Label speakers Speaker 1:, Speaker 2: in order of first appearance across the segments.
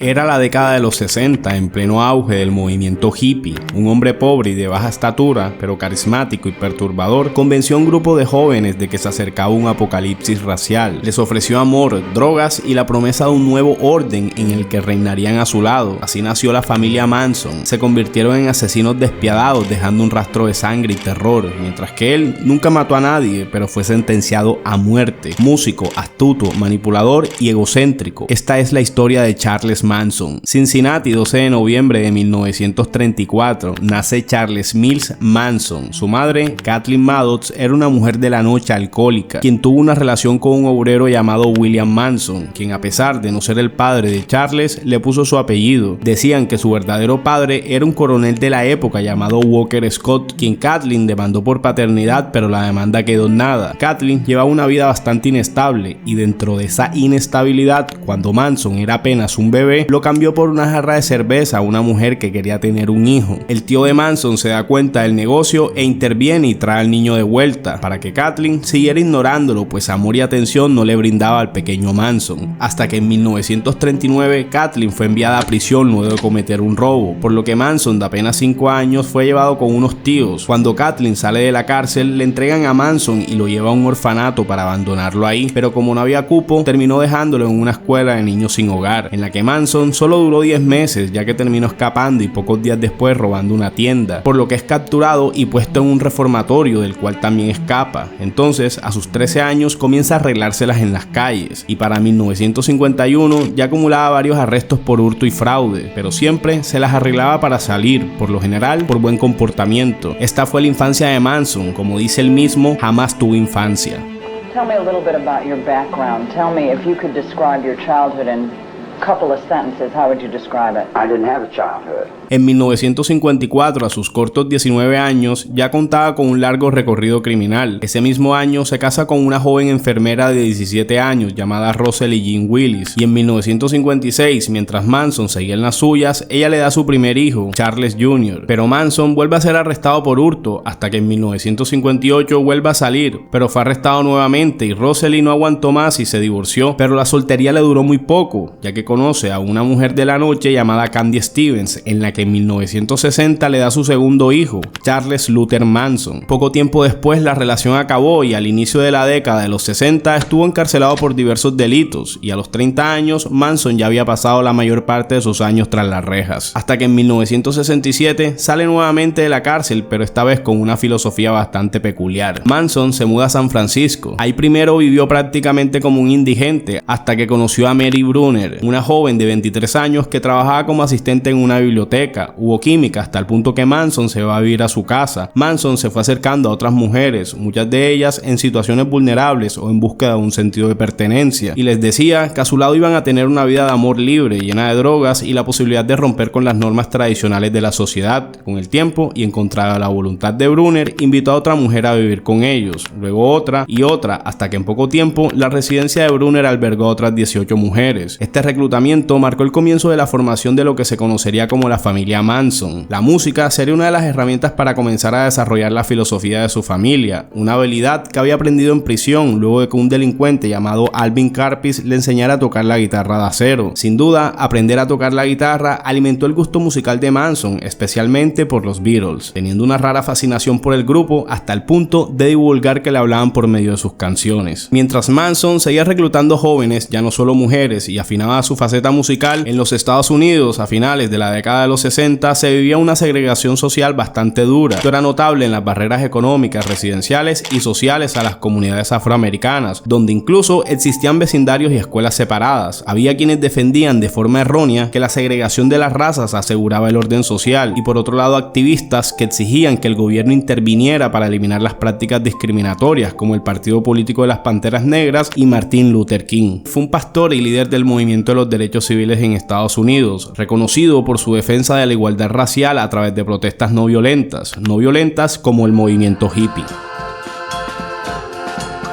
Speaker 1: Era la década de los 60, en pleno auge del movimiento hippie. Un hombre pobre y de baja estatura, pero carismático y perturbador, convenció a un grupo de jóvenes de que se acercaba un apocalipsis racial. Les ofreció amor, drogas y la promesa de un nuevo orden en el que reinarían a su lado. Así nació la familia Manson. Se convirtieron en asesinos despiadados, dejando un rastro de sangre y terror, mientras que él nunca mató a nadie, pero fue sentenciado a muerte. Músico, astuto, manipulador y egocéntrico. Esta es la historia de Charles Manson. Cincinnati, 12 de noviembre de 1934, nace Charles Mills Manson. Su madre, Kathleen Maddox, era una mujer de la noche alcohólica, quien tuvo una relación con un obrero llamado William Manson, quien a pesar de no ser el padre de Charles, le puso su apellido. Decían que su verdadero padre era un coronel de la época llamado Walker Scott, quien Kathleen demandó por paternidad, pero la demanda quedó en nada. Kathleen llevaba una vida bastante inestable, y dentro de esa inestabilidad, cuando Manson era apenas un bebé, lo cambió por una jarra de cerveza a una mujer que quería tener un hijo. El tío de Manson se da cuenta del negocio e interviene y trae al niño de vuelta, para que Kathleen siguiera ignorándolo, pues amor y atención no le brindaba al pequeño Manson. Hasta que en 1939 Kathleen fue enviada a prisión luego de cometer un robo, por lo que Manson, de apenas 5 años, fue llevado con unos tíos. Cuando Kathleen sale de la cárcel, le entregan a Manson y lo lleva a un orfanato para abandonarlo ahí, pero como no había cupo, terminó dejándolo en una escuela de niños sin hogar, en la que Manson solo duró 10 meses, ya que terminó escapando y pocos días después robando una tienda, por lo que es capturado y puesto en un reformatorio del cual también escapa. Entonces, a sus 13 años comienza a arreglárselas en las calles, y para 1951 ya acumulaba varios arrestos por hurto y fraude, pero siempre se las arreglaba para salir, por lo general por buen comportamiento. Esta fue la infancia de Manson. Como dice él mismo, jamás tuvo infancia.
Speaker 2: Tell me a little bit about your background. Tell me if you could describe your childhood in a couple of sentences, how would you describe it?
Speaker 3: I didn't have a childhood.
Speaker 1: En 1954, a sus cortos 19 años, ya contaba con un largo recorrido criminal. Ese mismo año se casa con una joven enfermera de 17 años llamada Rosalie Jean Willis, y en 1956, mientras Manson seguía en las suyas, ella le da su primer hijo, Charles Jr. Pero Manson vuelve a ser arrestado por hurto, hasta que en 1958 vuelve a salir, pero fue arrestado nuevamente y Rosalie no aguantó más y se divorció, pero la soltería le duró muy poco, ya que conoce a una mujer de la noche llamada Candy Stevens, en la que en 1960 le da su segundo hijo, Charles Luther Manson. Poco tiempo después la relación acabó y al inicio de la década de los 60 estuvo encarcelado por diversos delitos, y a los 30 años Manson ya había pasado la mayor parte de sus años tras las rejas, hasta que en 1967 sale nuevamente de la cárcel, pero esta vez con una filosofía bastante peculiar. Manson se muda a San Francisco. Ahí primero vivió prácticamente como un indigente, hasta que conoció a Mary Brunner, una joven de 23 años que trabajaba como asistente en una biblioteca. Hubo química hasta el punto que Manson se va a vivir a su casa. Manson se fue acercando a otras mujeres, muchas de ellas en situaciones vulnerables o en búsqueda de un sentido de pertenencia, y les decía que a su lado iban a tener una vida de amor libre, llena de drogas y la posibilidad de romper con las normas tradicionales de la sociedad. Con el tiempo y en contra de la voluntad de Brunner, invitó a otra mujer a vivir con ellos, luego otra y otra, hasta que en poco tiempo la residencia de Brunner albergó a otras 18 mujeres. Este reclutamiento marcó el comienzo de la formación de lo que se conocería como la familia Manson. La música sería una de las herramientas para comenzar a desarrollar la filosofía de su familia, una habilidad que había aprendido en prisión luego de que un delincuente llamado Alvin Karpis le enseñara a tocar la guitarra de acero. Sin duda, aprender a tocar la guitarra alimentó el gusto musical de Manson, especialmente por los Beatles, teniendo una rara fascinación por el grupo hasta el punto de divulgar que le hablaban por medio de sus canciones. Mientras Manson seguía reclutando jóvenes, ya no solo mujeres, y afinaba su faceta musical, en los Estados Unidos a finales de la década de los 60 se vivía una segregación social bastante dura. Esto era notable en las barreras económicas, residenciales y sociales a las comunidades afroamericanas, donde incluso existían vecindarios y escuelas separadas. Había quienes defendían de forma errónea que la segregación de las razas aseguraba el orden social, y por otro lado activistas que exigían que el gobierno interviniera para eliminar las prácticas discriminatorias, como el Partido Político de las Panteras Negras y Martin Luther King. Fue un pastor y líder del movimiento de los derechos civiles en Estados Unidos, reconocido por su defensa de la igualdad racial a través de protestas no violentas como el movimiento hippie.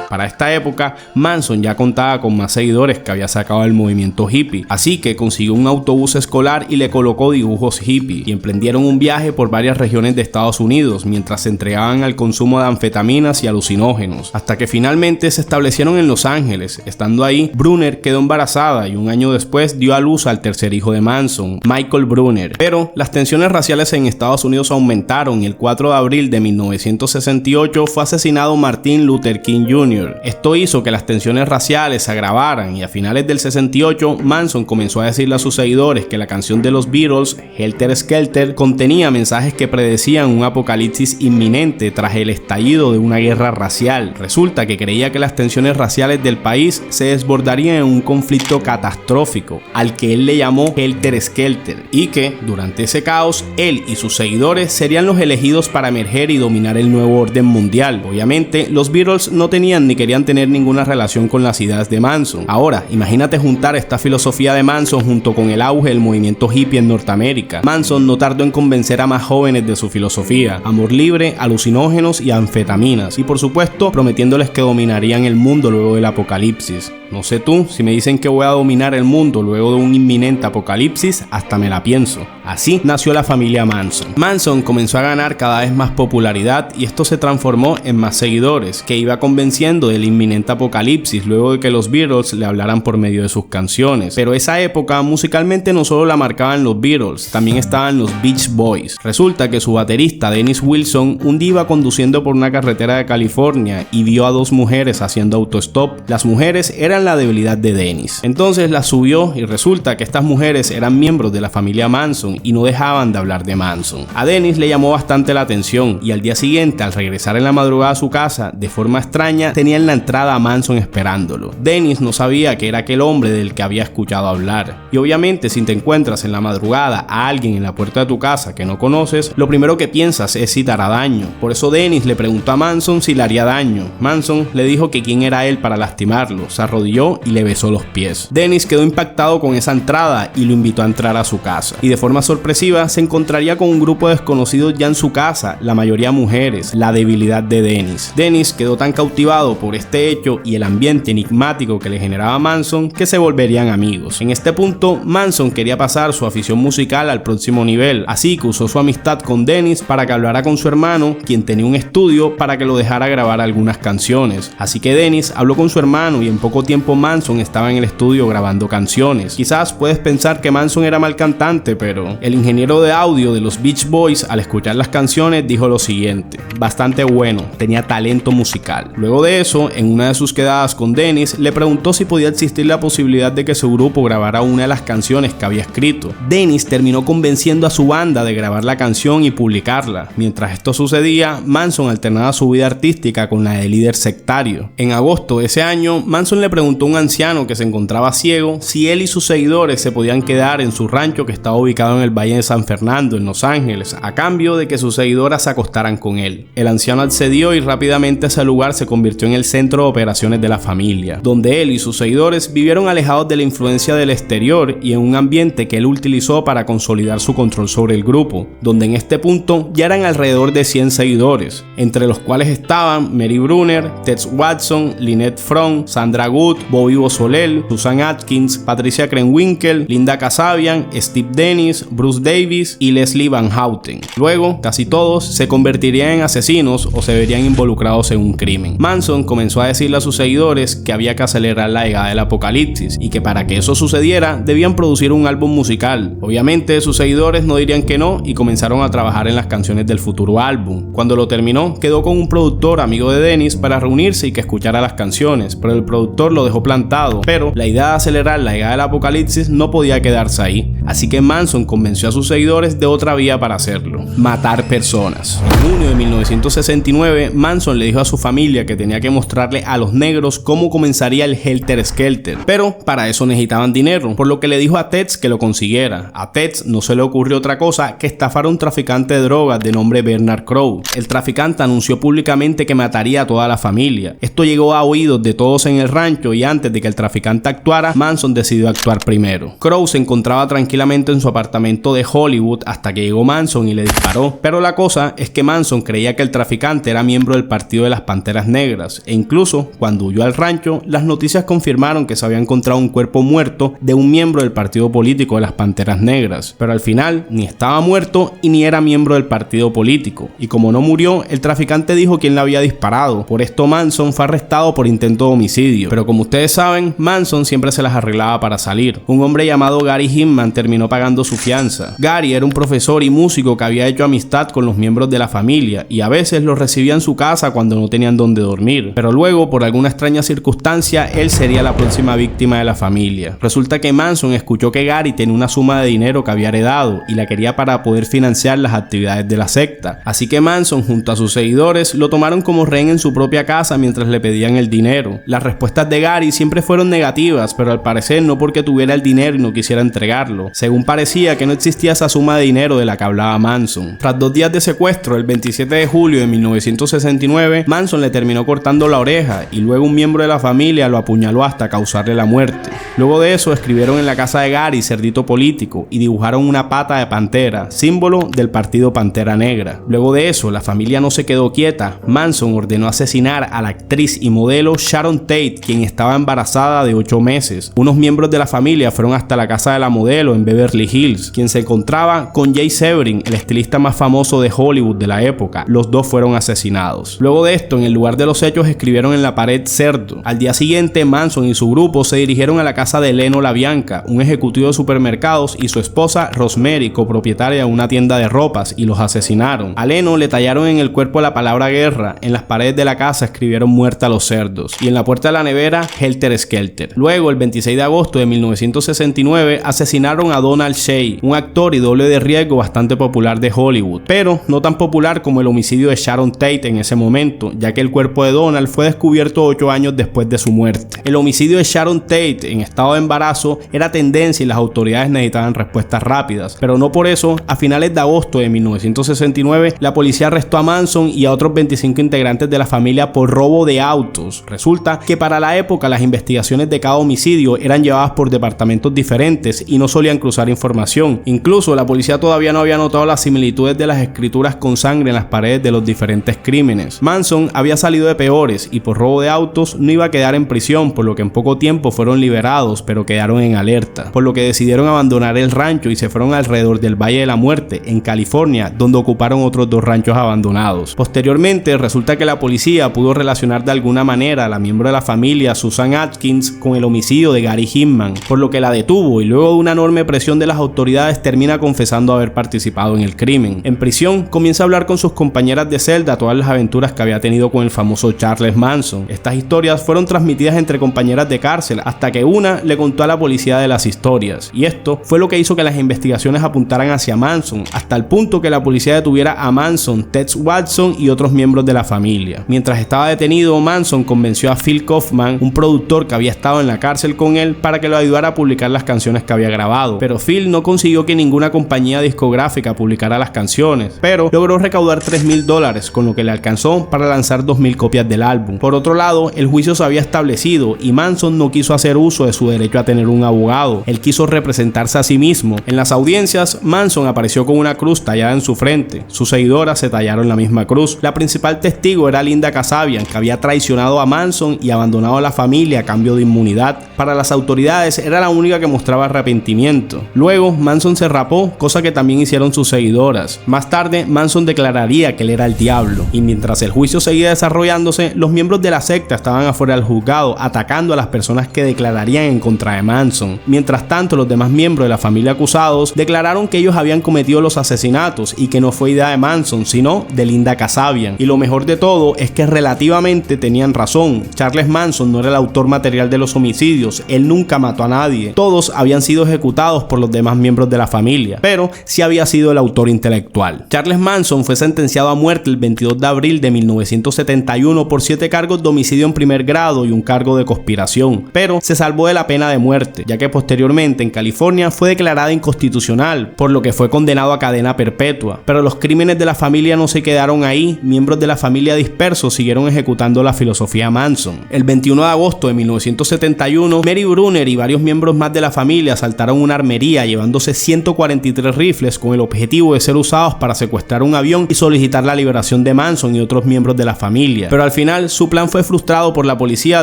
Speaker 1: Para esta época, Manson ya contaba con más seguidores que había sacado del movimiento hippie, así que consiguió un autobús escolar y le colocó dibujos hippie, y emprendieron un viaje por varias regiones de Estados Unidos mientras se entregaban al consumo de anfetaminas y alucinógenos, hasta que finalmente se establecieron en Los Ángeles. Estando ahí, Brunner quedó embarazada y un año después dio a luz al tercer hijo de Manson, Michael Brunner. Pero las tensiones raciales en Estados Unidos aumentaron y el 4 de abril de 1968 fue asesinado Martin Luther King Jr. Esto hizo que las tensiones raciales se agravaran y a finales del 68 Manson comenzó a decirle a sus seguidores que la canción de los Beatles, Helter Skelter, contenía mensajes que predecían un apocalipsis inminente tras el estallido de una guerra racial. Resulta que creía que las tensiones raciales del país se desbordarían en un conflicto catastrófico, al que él le llamó Helter Skelter, y que, durante ese caos, él y sus seguidores serían los elegidos para emerger y dominar el nuevo orden mundial. Obviamente, los Beatles no tenían ni querían tener ninguna relación con las ideas de Manson. Ahora, imagínate juntar esta filosofía de Manson junto con el auge del movimiento hippie en Norteamérica. Manson no tardó en convencer a más jóvenes de su filosofía: amor libre, alucinógenos y anfetaminas, y por supuesto prometiéndoles que dominarían el mundo luego del apocalipsis. No sé tú, si me dicen que voy a dominar el mundo luego de un inminente apocalipsis, hasta me la pienso. Así nació la familia Manson. Manson comenzó a ganar cada vez más popularidad y esto se transformó en más seguidores, que iba convenciendo del inminente apocalipsis luego de que los Beatles le hablaran por medio de sus canciones. Pero esa época musicalmente no solo la marcaban los Beatles, también estaban los Beach Boys. Resulta que su baterista Dennis Wilson un día iba conduciendo por una carretera de California y vio a dos mujeres haciendo autostop. Las mujeres eran la debilidad de Dennis. Entonces las subió y resulta que estas mujeres eran miembros de la familia Manson y no dejaban de hablar de Manson. A Dennis le llamó bastante la atención y al día siguiente, al regresar en la madrugada a su casa, de forma extraña tenía en la entrada a Manson esperándolo. Dennis no sabía que era aquel hombre del que había escuchado hablar. Y obviamente, si te encuentras en la madrugada a alguien en la puerta de tu casa que no conoces, lo primero que piensas es si te hará daño. Por eso Dennis le preguntó a Manson si le haría daño. Manson le dijo que quién era él para lastimarlo, se arrodilló y le besó los pies. Dennis quedó impactado con esa entrada y lo invitó a entrar a su casa. Y de forma sorpresiva se encontraría con un grupo de desconocidos ya en su casa, la mayoría mujeres, la debilidad de Dennis. Dennis quedó tan cautivado por este hecho y el ambiente enigmático que le generaba Manson que se volverían amigos. En este punto, Manson quería pasar su afición musical al próximo nivel, así que usó su amistad con Dennis para que hablara con su hermano, quien tenía un estudio, para que lo dejara grabar algunas canciones. Así que Dennis habló con su hermano y en poco tiempo Manson estaba en el estudio grabando canciones. Quizás puedes pensar que Manson era mal cantante, pero el ingeniero de audio de los Beach Boys, al escuchar las canciones, dijo lo siguiente: bastante bueno, tenía talento musical. Luego de eso, en una de sus quedadas con Dennis, le preguntó si podía existir la posibilidad de que su grupo grabara una de las canciones que había escrito. Dennis terminó convenciendo a su banda de grabar la canción y publicarla. Mientras esto sucedía, Manson alternaba su vida artística con la de líder sectario. En agosto de ese año, Manson le preguntó a un anciano que se encontraba ciego si él y sus seguidores se podían quedar en su rancho que estaba ubicado en el Valle de San Fernando, en Los Ángeles, a cambio de que sus seguidoras se acostaran con él. El anciano accedió y rápidamente ese lugar se convirtió en el centro de operaciones de la familia, donde él y sus seguidores vivieron alejados de la influencia del exterior y en un ambiente que él utilizó para consolidar su control sobre el grupo, donde en este punto ya eran alrededor de 100 seguidores, entre los cuales estaban Mary Brunner, Tess Watson, Lynette Fromm, Sandra Good, Bobby Beausoleil, Susan Atkins, Patricia Krenwinkel, Linda Kasabian, Steve Dennis, Bruce Davis y Leslie Van Houten. Luego, casi todos se convertirían en asesinos o se verían involucrados en un crimen. Manson comenzó a decirle a sus seguidores que había que acelerar la llegada del apocalipsis y que para que eso sucediera debían producir un álbum musical. Obviamente sus seguidores no dirían que no y comenzaron a trabajar en las canciones del futuro álbum. Cuando lo terminó, quedó con un productor amigo de Dennis para reunirse y que escuchara las canciones, pero el productor lo dejó plantado. Pero la idea de acelerar la llegada del apocalipsis no podía quedarse ahí, así que Manson convenció a sus seguidores de otra vía para hacerlo: matar personas. En junio de 1969, Manson le dijo a su familia que tenía que mostrarle a los negros cómo comenzaría el Helter Skelter, pero para eso necesitaban dinero, por lo que le dijo a Tess que lo consiguiera. A Tess no se le ocurrió otra cosa que estafar a un traficante de drogas de nombre Bernard Crowe. El traficante anunció públicamente que mataría a toda la familia. Esto llegó a oídos de todos en el rancho y antes de que el traficante actuara, Manson decidió actuar primero. Crowe se encontraba tranquilamente en su apartamento de Hollywood hasta que llegó Manson y le disparó, pero la cosa es que Manson creía que el traficante era miembro del partido de las Panteras Negras seguidores, e incluso cuando huyó al rancho, las noticias confirmaron que se había encontrado un cuerpo muerto de un miembro del partido político de las Panteras Negras, pero al final ni estaba muerto y ni era miembro del partido político, y como no murió, el traficante dijo quién le había disparado. Por esto Manson fue arrestado por intento de homicidio, pero como ustedes saben, Manson siempre se las arreglaba para salir. Un hombre llamado Gary Hinman terminó pagando su fianza. Gary era un profesor y músico que había hecho amistad con los miembros de la familia y a veces los recibía en su casa cuando no tenían dónde dormir, pero luego por alguna extraña circunstancia él sería la próxima víctima de la familia. Resulta que Manson escuchó que Gary tenía una suma de dinero que había heredado y la quería para poder financiar las actividades de la secta, así que Manson junto a sus seguidores lo tomaron como rehén en su propia casa mientras le pedían el dinero. Las respuestas de Gary siempre fueron negativas, pero al parecer no porque tuviera el dinero y no quisiera entregarlo. Según parecía que no existía esa suma de dinero de la que hablaba Manson. Tras 2 días de secuestro, el 27 de julio de 1969, Manson le terminó cortando la oreja y luego un miembro de la familia lo apuñaló hasta causarle la muerte. Luego de eso escribieron en la casa de Gary cerdito político y dibujaron una pata de pantera, símbolo del partido Pantera Negra. Luego de eso, la familia no se quedó quieta. Manson ordenó asesinar a la actriz y modelo Sharon Tate, quien estaba embarazada de 8 meses. Unos miembros de la familia fueron hasta la casa de la modelo en Beverly Hills, quien se encontraba con Jay Severin, el estilista más famoso de Hollywood de la época. Los dos fueron asesinados. Luego de esto, en el lugar de los hechos escribieron en la pared cerdo. Al día siguiente, Manson y su grupo se dirigieron a la casa de Leno LaBianca, un ejecutivo de supermercados, y su esposa Rosemary, copropietaria de una tienda de ropas, y los asesinaron. A Leno le tallaron en el cuerpo la palabra guerra. En las paredes de la casa escribieron muerta a los cerdos y en la puerta de la nevera Helter Skelter. Luego, el 26 de agosto de 1969, asesinaron a Donald Shea, un actor y doble de riesgo bastante popular de Hollywood, pero no tan popular como el homicidio de Sharon Tate en ese momento, ya que el cuerpo de Donald fue descubierto 8 años después de su muerte. El homicidio de Sharon Tate en estado de embarazo era tendencia y las autoridades necesitaban respuestas rápidas, pero no por eso, a finales de agosto de 1969, la policía arrestó a Manson y a otros 25 integrantes de la familia por robo de autos. Resulta que para la época las investigaciones de cada homicidio eran llevadas por departamentos diferentes y no solían cruzar información. Incluso la policía todavía no había notado las similitudes de las escrituras con sangre en las paredes de los diferentes crímenes. Manson había salido de peores y por robo de autos no iba a quedar en prisión, por lo que en poco tiempo fueron liberados, pero quedaron en alerta, por lo que decidieron abandonar el rancho y se fueron alrededor del Valle de la Muerte, en California, donde ocuparon otros 2 ranchos abandonados. Posteriormente, resulta que la policía pudo relacionar de alguna manera a la miembro de la familia Susan Atkins con el homicidio de Gary Hinman, por lo que la detuvo y luego de una enorme presión de las autoridades termina confesando haber participado en el crimen. En prisión, comienza a hablar con sus compañeras de celda todas las aventuras que había tenido con el famoso Charles Manson. Estas historias fueron transmitidas entre compañeras de cárcel hasta que una le contó a la policía de las historias, y esto fue lo que hizo que las investigaciones apuntaran hacia Manson, hasta el punto que la policía detuviera a Manson, Tex Watson y otros miembros de la familia. Mientras estaba detenido, Manson convenció a Phil Kaufman, un productor que había estado en la cárcel con él, para que lo ayudara a publicar las canciones que había grabado, pero Phil no consiguió que ninguna compañía discográfica publicara las canciones, pero logró recaudar $3,000, con lo que le alcanzó para lanzar 2,000 copias del álbum. Por otro lado, el juicio se había establecido y Manson no quiso hacer uso de su derecho a tener un abogado. Él quiso representarse a sí mismo. En las audiencias, Manson apareció con una cruz tallada en su frente. Sus seguidoras se tallaron la misma cruz. La principal testigo era Linda Kasabian, que había traicionado a Manson y abandonado a la familia a cambio de inmunidad. Para las autoridades era la única que mostraba arrepentimiento. Luego, Manson se rapó, cosa que también hicieron sus seguidoras. Más tarde, Manson declararía que él era el diablo. Y mientras el juicio seguía desarrollándose, los miembros de la secta estaban afuera del juzgado atacando a las personas que declararían en contra de Manson. Mientras tanto, los demás miembros de la familia acusados declararon que ellos habían cometido los asesinatos y que no fue idea de Manson, sino de Linda Kasabian. Y lo mejor de todo es que relativamente tenían razón. Charles Manson no era el autor material de los homicidios, él nunca mató a nadie. Todos habían sido ejecutados por los demás miembros de la familia, pero sí había sido el autor intelectual. Charles Manson fue sentenciado a muerte el 22 de abril de 1971 por 7 cargos de homicidio en primer grado y un cargo de conspiración, pero se salvó de la pena de muerte, ya que posteriormente en California fue declarada inconstitucional, por lo que fue condenado a cadena perpetua. Pero los crímenes de la familia no se quedaron ahí, miembros de la familia dispersos siguieron ejecutando la filosofía Manson. El 21 de agosto de 1971, Mary Brunner y varios miembros más de la familia asaltaron una armería llevándose 143 rifles con el objetivo de ser usados para secuestrar un avión y solicitar la liberación de Manson y otros miembros de la familia. Pero al final final, su plan fue frustrado por la policía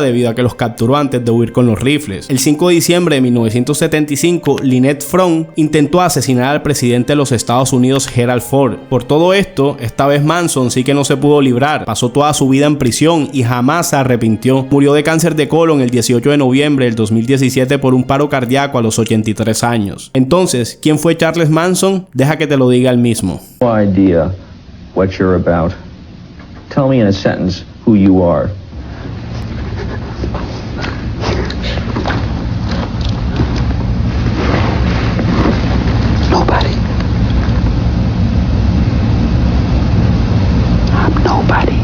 Speaker 1: debido a que los capturó antes de huir con los rifles. El 5 de diciembre de 1975, Lynette Fromm intentó asesinar al presidente de los Estados Unidos, Gerald Ford. Por todo esto, esta vez Manson sí que no se pudo librar, pasó toda su vida en prisión y jamás se arrepintió. Murió de cáncer de colon el 18 de noviembre del 2017 por un paro cardíaco a los 83 años. Entonces, ¿quién fue Charles Manson? Deja que te lo diga él mismo.
Speaker 3: No idea what you're about. Tell me in a sentence who you are.
Speaker 4: Nobody. I'm nobody.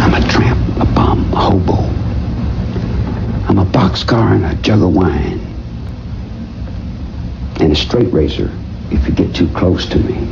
Speaker 4: I'm a tramp, a bum, a hobo. I'm a boxcar and a jug of wine. And a straight razor if you get too close to me.